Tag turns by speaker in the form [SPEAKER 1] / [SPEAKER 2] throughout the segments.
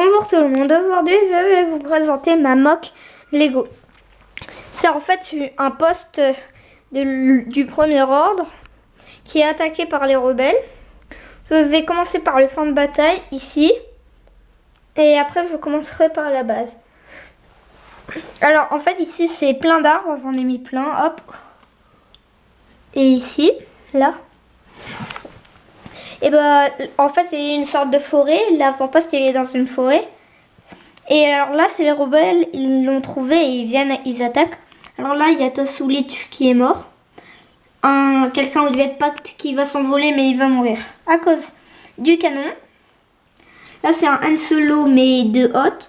[SPEAKER 1] Bonjour tout le monde, aujourd'hui je vais vous présenter ma mock Lego. C'est en fait un poste du premier ordre qui est attaqué par les rebelles. Je vais commencer par le champ de bataille ici et après je commencerai par la base. Alors en fait ici c'est plein d'arbres, j'en ai mis plein, hop. Et ici, là. Et bah en fait c'est une sorte de forêt, l'avant-poste il est dans une forêt. Et alors là c'est les rebelles, ils l'ont trouvé et ils attaquent. Alors là il y a Tosulich qui est mort. Quelqu'un au jetpack qui va s'envoler mais il va mourir à cause du canon. Là c'est un Han Solo mais de haute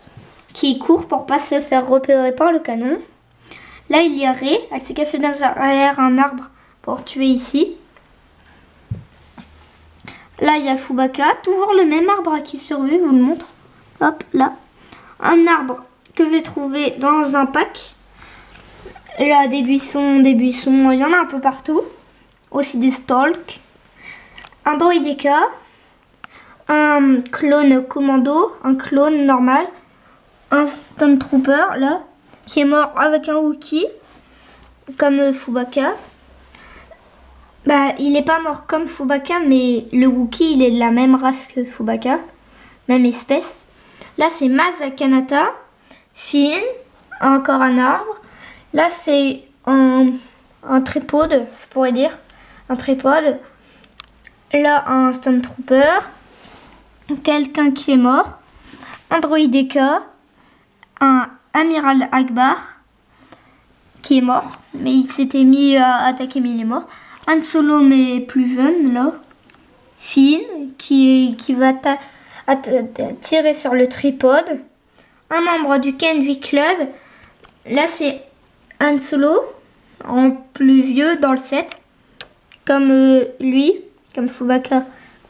[SPEAKER 1] qui court pour pas se faire repérer par le canon. Là il y a Rey, elle s'est cachée derrière un arbre pour tuer ici. Là, il y a Chewbacca, toujours le même arbre qui survit, je vous le montre. Hop, là. Un arbre que j'ai trouvé dans un pack. Là, des buissons, il y en a un peu partout. Aussi des stalks. Un droïdeka. Un clone commando, un clone normal. Un Stormtrooper, là, qui est mort avec un Wookiee, comme Chewbacca. Bah, il est pas mort comme Chewbacca, mais le Wookiee, il est de la même race que Chewbacca, même espèce. Là, c'est Maz Kanata, Finn, encore un arbre. Là, c'est un tripode, je pourrais dire, un tripode. Là, un Stormtrooper, quelqu'un qui est mort, un droïdeka, un Amiral Akbar, qui est mort, mais il s'était mis à attaquer, mais il est mort. Han Solo mais plus jeune là, Finn qui va tirer sur le tripode, un membre du Kenji Club, là c'est Han Solo en plus vieux dans le set, comme lui, comme Chewbacca,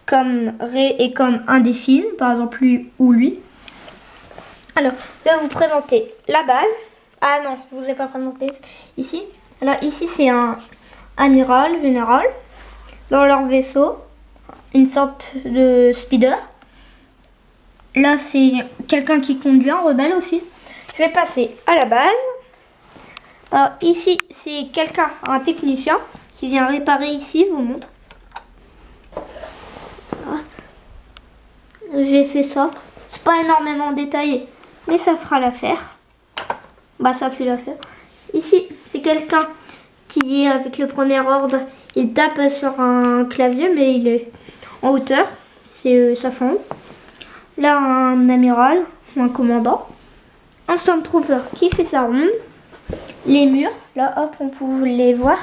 [SPEAKER 1] comme Rey et comme un des films, par exemple lui ou lui. Alors je vais vous présenter la base. Ah non, je vous ai pas présenté ici. Alors ici c'est un amiral, général, dans leur vaisseau, une sorte de speeder. Là, c'est quelqu'un qui conduit, un rebelle aussi. Je vais passer à la base. Alors ici, c'est quelqu'un, un technicien, qui vient réparer ici, je vous montre. J'ai fait ça. C'est pas énormément détaillé, mais ça fera l'affaire. Bah, ça fait l'affaire. Ici, c'est quelqu'un qui est avec le premier ordre, il tape sur un clavier mais il est en hauteur, c'est sa chambre. Là un amiral, un commandant, un Stormtrooper qui fait sa ronde, les murs, là hop on peut les voir.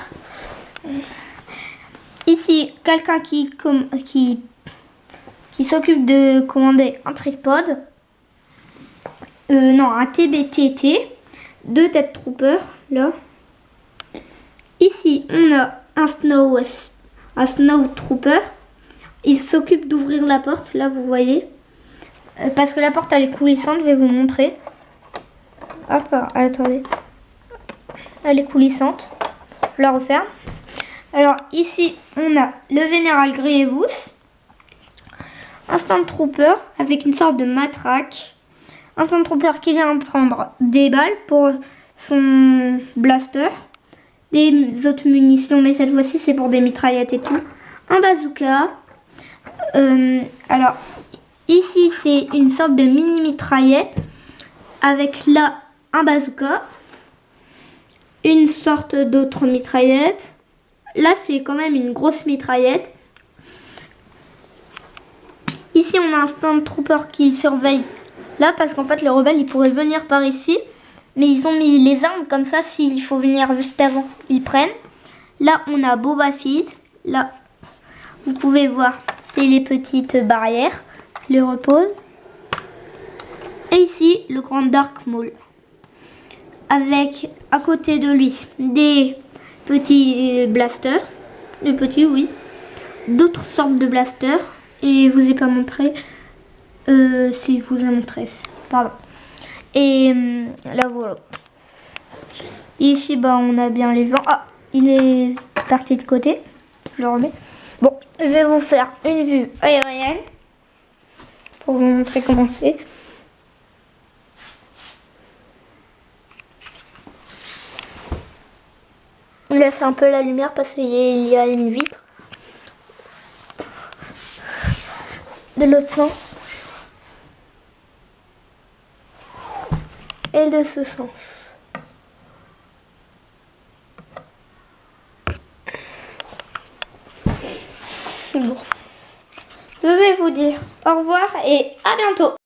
[SPEAKER 1] Ici quelqu'un qui s'occupe de commander un tripode, non un TBTT, deux Death Troopers là. Ici, on a un Snow Trooper. Il s'occupe d'ouvrir la porte. Là, vous voyez. Parce que la porte, elle est coulissante. Je vais vous montrer. Hop, attendez. Elle est coulissante. Je la referme. Alors, ici, on a le Général Grievous. Un Stormtrooper avec une sorte de matraque. Un Stormtrooper qui vient prendre des balles pour son blaster. Des autres munitions, mais cette fois-ci c'est pour des mitraillettes et tout. Un bazooka. Alors ici c'est une sorte de mini mitraillette avec là un bazooka, une sorte d'autre mitraillette. Là c'est quand même une grosse mitraillette. Ici on a un Stormtrooper qui surveille là parce qu'en fait les rebelles ils pourraient venir par ici. Mais ils ont mis les armes comme ça, s'il faut venir juste avant, ils prennent. Là, on a Boba Fett. Là, vous pouvez voir, c'est les petites barrières. Les repose. Et ici, le grand Dark Maul. Avec, à côté de lui, des petits blasters. Des petits, oui. D'autres sortes de blasters. Et je vous ai pas montré. Si je vous ai montré. Pardon. Et là voilà. Ici bah on a bien les gens. Ah, il est parti de côté. Je le remets. Bon, je vais vous faire une vue aérienne pour vous montrer comment c'est. Là, c'est un peu la lumière parce qu'il y a une vitre. De l'autre sens. Et de ce sens. Bon. Je vais vous dire au revoir et à bientôt.